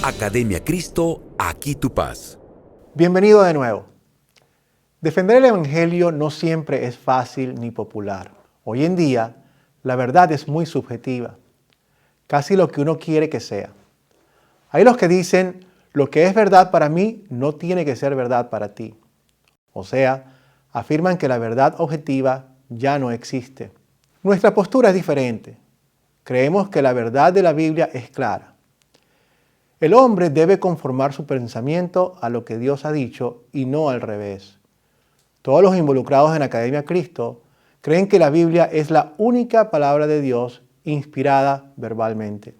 Academia Cristo, aquí tu paz. Bienvenido de nuevo. Defender el Evangelio no siempre es fácil ni popular. Hoy en día, la verdad es muy subjetiva, casi lo que uno quiere que sea. Hay los que dicen, lo que es verdad para mí no tiene que ser verdad para ti. O sea, afirman que la verdad objetiva ya no existe. Nuestra postura es diferente. Creemos que la verdad de la Biblia es clara. El hombre debe conformar su pensamiento a lo que Dios ha dicho y no al revés. Todos los involucrados en Academia Cristo creen que la Biblia es la única palabra de Dios inspirada verbalmente.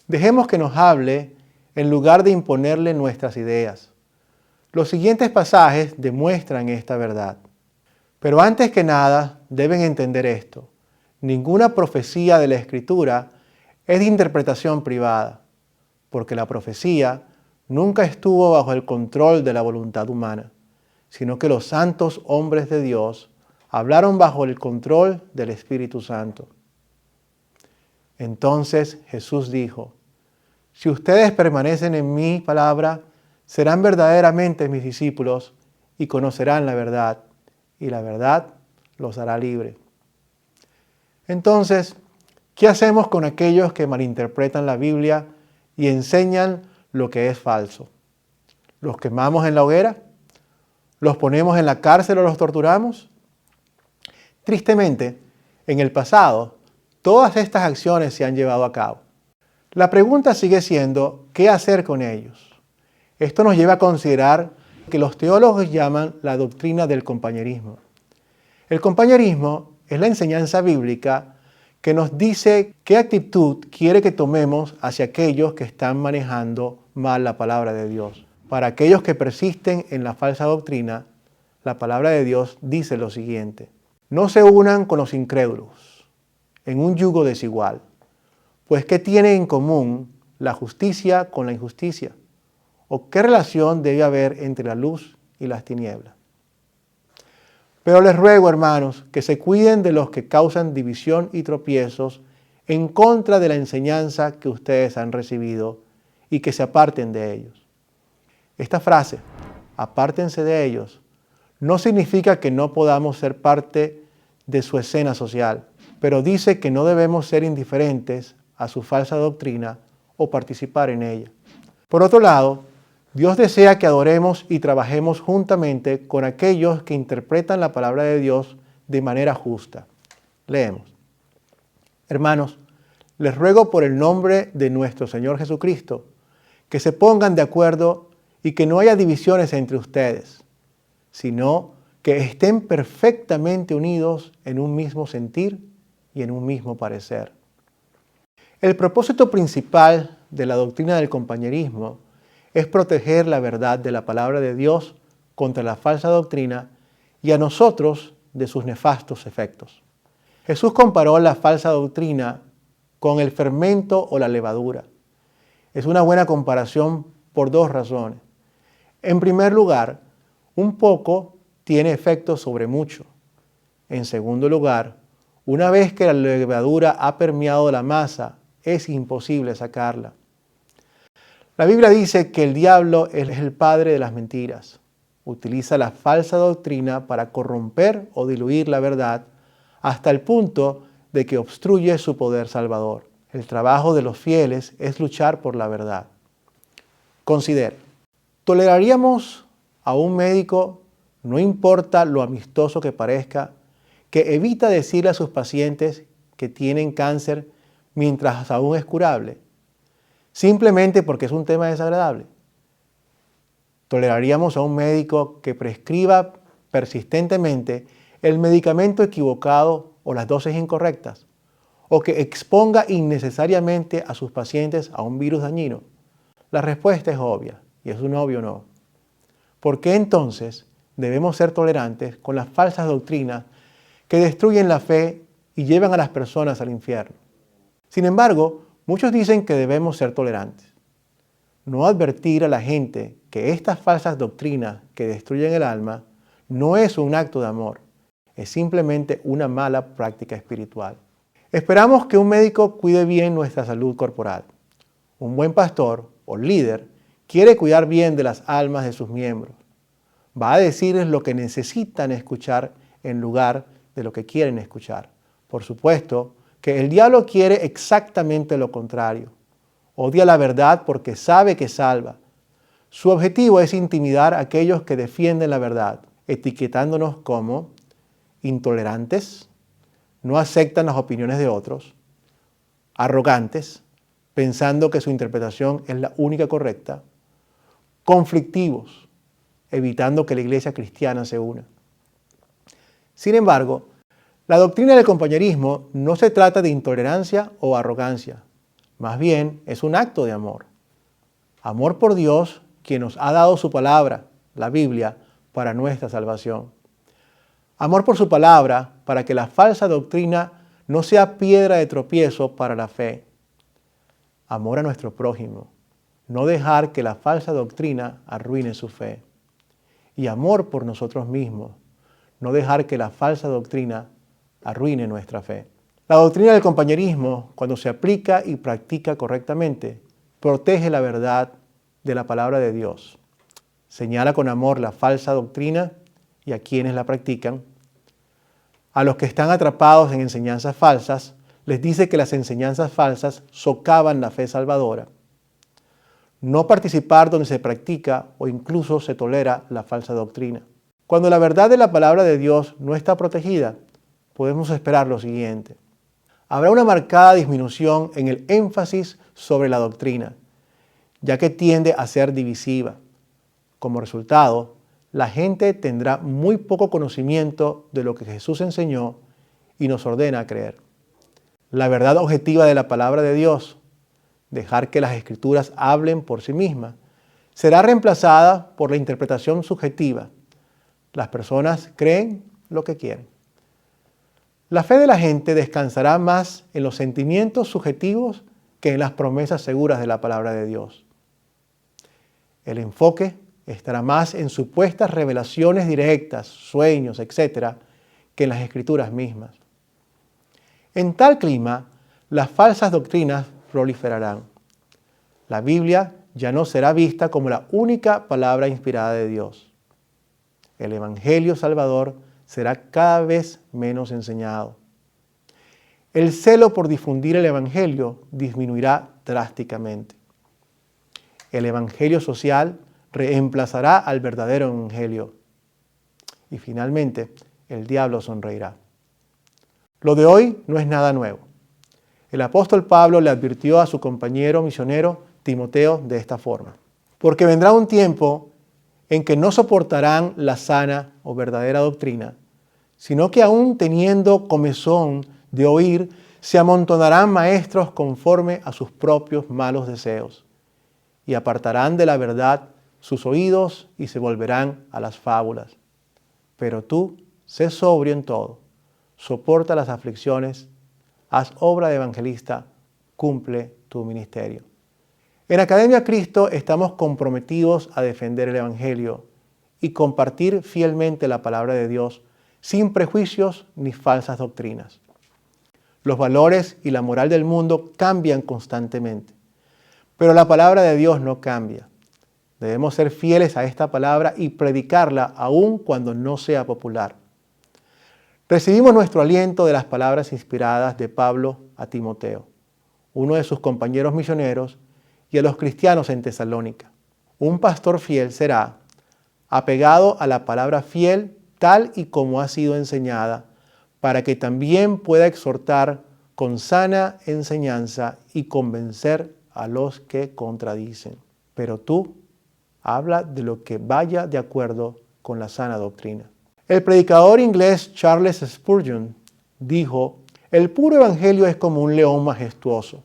Dejemos que nos hable en lugar de imponerle nuestras ideas. Los siguientes pasajes demuestran esta verdad. Pero antes que nada, deben entender esto. Ninguna profecía de la Escritura es de interpretación privada, porque la profecía nunca estuvo bajo el control de la voluntad humana, sino que los santos hombres de Dios hablaron bajo el control del Espíritu Santo. Entonces Jesús dijo, si ustedes permanecen en mi palabra, serán verdaderamente mis discípulos y conocerán la verdad, y la verdad los hará libres. Entonces, ¿qué hacemos con aquellos que malinterpretan la Biblia y enseñan lo que es falso? ¿Los quemamos en la hoguera? ¿Los ponemos en la cárcel o los torturamos? Tristemente, en el pasado, todas estas acciones se han llevado a cabo. La pregunta sigue siendo, ¿qué hacer con ellos? Esto nos lleva a considerar que los teólogos llaman la doctrina del compañerismo. El compañerismo es la enseñanza bíblica que nos dice qué actitud quiere que tomemos hacia aquellos que están manejando mal la palabra de Dios. Para aquellos que persisten en la falsa doctrina, la palabra de Dios dice lo siguiente: no se unan con los incrédulos en un yugo desigual, pues ¿qué tiene en común la justicia con la injusticia? ¿O qué relación debe haber entre la luz y las tinieblas? Pero les ruego, hermanos, que se cuiden de los que causan división y tropiezos en contra de la enseñanza que ustedes han recibido y que se aparten de ellos. Esta frase, apártense de ellos, no significa que no podamos ser parte de su escena social, pero dice que no debemos ser indiferentes a su falsa doctrina o participar en ella. Por otro lado, Dios desea que adoremos y trabajemos juntamente con aquellos que interpretan la palabra de Dios de manera justa. Leemos. Hermanos, les ruego por el nombre de nuestro Señor Jesucristo, que se pongan de acuerdo y que no haya divisiones entre ustedes, sino que estén perfectamente unidos en un mismo sentir y en un mismo parecer. El propósito principal de la doctrina del compañerismo es proteger la verdad de la palabra de Dios contra la falsa doctrina y a nosotros de sus nefastos efectos. Jesús comparó la falsa doctrina con el fermento o la levadura. Es una buena comparación por dos razones. En primer lugar, un poco tiene efecto sobre mucho. En segundo lugar, una vez que la levadura ha permeado la masa, es imposible sacarla. La Biblia dice que el diablo es el padre de las mentiras. Utiliza la falsa doctrina para corromper o diluir la verdad hasta el punto de que obstruye su poder salvador. El trabajo de los fieles es luchar por la verdad. Considere, ¿toleraríamos a un médico, no importa lo amistoso que parezca, que evita decirle a sus pacientes que tienen cáncer mientras aún es curable, simplemente porque es un tema desagradable? ¿Toleraríamos a un médico que prescriba persistentemente el medicamento equivocado o las dosis incorrectas? ¿O que exponga innecesariamente a sus pacientes a un virus dañino? La respuesta es obvia, y es un obvio no. ¿Por qué entonces debemos ser tolerantes con las falsas doctrinas que destruyen la fe y llevan a las personas al infierno? Sin embargo, muchos dicen que debemos ser tolerantes. No advertir a la gente que estas falsas doctrinas que destruyen el alma no es un acto de amor, es simplemente una mala práctica espiritual. Esperamos que un médico cuide bien nuestra salud corporal. Un buen pastor o líder quiere cuidar bien de las almas de sus miembros. Va a decirles lo que necesitan escuchar en lugar de lo que quieren escuchar. Por supuesto que el diablo quiere exactamente lo contrario. Odia la verdad porque sabe que salva. Su objetivo es intimidar a aquellos que defienden la verdad, etiquetándonos como intolerantes, no aceptan las opiniones de otros, arrogantes, pensando que su interpretación es la única correcta, conflictivos, evitando que la iglesia cristiana se una. Sin embargo, la doctrina del compañerismo no se trata de intolerancia o arrogancia, más bien es un acto de amor. Amor por Dios, quien nos ha dado su palabra, la Biblia, para nuestra salvación. Amor por su palabra para que la falsa doctrina no sea piedra de tropiezo para la fe. Amor a nuestro prójimo, no dejar que la falsa doctrina arruine su fe. Y amor por nosotros mismos, no dejar que la falsa doctrina arruine nuestra fe. La doctrina del compañerismo, cuando se aplica y practica correctamente, protege la verdad de la palabra de Dios. Señala con amor la falsa doctrina y a quienes la practican. A los que están atrapados en enseñanzas falsas, les dice que las enseñanzas falsas socavan la fe salvadora. No participar donde se practica o incluso se tolera la falsa doctrina. Cuando la verdad de la palabra de Dios no está protegida, podemos esperar lo siguiente. Habrá una marcada disminución en el énfasis sobre la doctrina, ya que tiende a ser divisiva. Como resultado, la gente tendrá muy poco conocimiento de lo que Jesús enseñó y nos ordena a creer. La verdad objetiva de la palabra de Dios, dejar que las Escrituras hablen por sí mismas, será reemplazada por la interpretación subjetiva. Las personas creen lo que quieren. La fe de la gente descansará más en los sentimientos subjetivos que en las promesas seguras de la palabra de Dios. El enfoque estará más en supuestas revelaciones directas, sueños, etc., que en las Escrituras mismas. En tal clima, las falsas doctrinas proliferarán. La Biblia ya no será vista como la única palabra inspirada de Dios. El Evangelio Salvador será cada vez menos enseñado. El celo por difundir el Evangelio disminuirá drásticamente. El Evangelio social reemplazará al verdadero Evangelio. Y finalmente, el diablo sonreirá. Lo de hoy no es nada nuevo. El apóstol Pablo le advirtió a su compañero misionero Timoteo de esta forma. Porque vendrá un tiempo en que no soportarán la sana o verdadera doctrina, sino que aún teniendo comezón de oír, se amontonarán maestros conforme a sus propios malos deseos, y apartarán de la verdad sus oídos y se volverán a las fábulas. Pero tú, sé sobrio en todo, soporta las aflicciones, haz obra de evangelista, cumple tu ministerio. En Academia Cristo estamos comprometidos a defender el Evangelio y compartir fielmente la palabra de Dios sin prejuicios ni falsas doctrinas. Los valores y la moral del mundo cambian constantemente, pero la palabra de Dios no cambia. Debemos ser fieles a esta palabra y predicarla aun cuando no sea popular. Recibimos nuestro aliento de las palabras inspiradas de Pablo a Timoteo, uno de sus compañeros misioneros, y a los cristianos en Tesalónica. Un pastor fiel será apegado a la palabra fiel tal y como ha sido enseñada, para que también pueda exhortar con sana enseñanza y convencer a los que contradicen. Pero tú habla de lo que vaya de acuerdo con la sana doctrina. El predicador inglés Charles Spurgeon dijo: el puro evangelio es como un león majestuoso,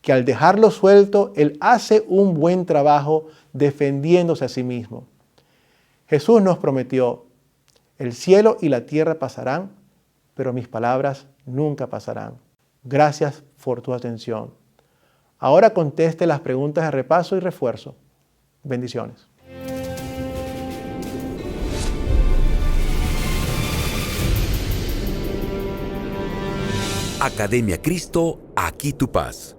que al dejarlo suelto, él hace un buen trabajo defendiéndose a sí mismo. Jesús nos prometió: el cielo y la tierra pasarán, pero mis palabras nunca pasarán. Gracias por tu atención. Ahora conteste las preguntas de repaso y refuerzo. Bendiciones. Academia Cristo, aquí tu paz.